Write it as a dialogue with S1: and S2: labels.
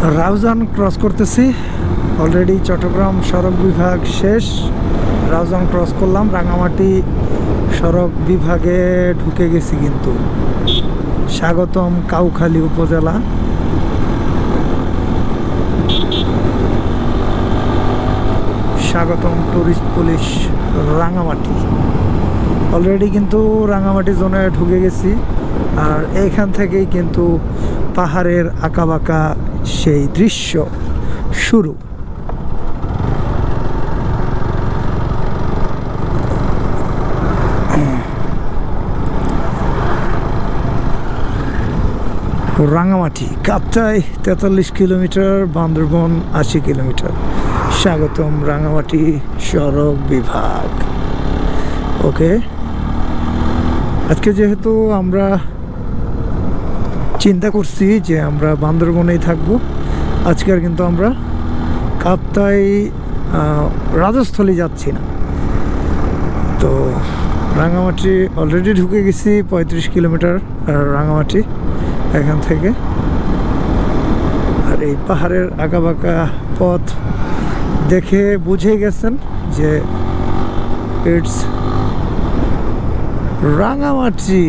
S1: Raozan cross করতেছি। Already Chittagong সড়ক বিভাগ শেষ। রাউজান ক্রস করলাম, রাঙামাটি সড়ক বিভাগে ঢুকে গেছি। কিন্তু স্বাগতম কাউখালী উপজেলা। স্বাগতম টুরিস্ট পুলিশ রাঙামাটি। অলরেডি কিন্তু রাঙামাটি জোনে ঢুকে গেছি। আর এইখান থেকেই কিন্তু পাহাড়ের আঁকাবাঁকা সেই দৃশ্য শুরু। Rangamati Kaptai 43 kilometre, Bandarban 80 kilometre. স্বাগতম রাঙামাটি সড়ক বিভাগ। ওকে, আজকে যেহেতু আমরা চিন্তা করছি যে আমরা বান্দরবনেই থাকবো, আজকে আর কিন্তু আমরা কাপ্তাই রাজস্থলী যাচ্ছি না। তো রাঙামাটি অলরেডি ঢুকে গেছি, 35 কিলোমিটার রাঙামাটি এখান থেকে। আর এই পাহাড়ের আঁকাবাঁকা পথ দেখে বুঝে গেছেন যে ইটস রাঙামাটি।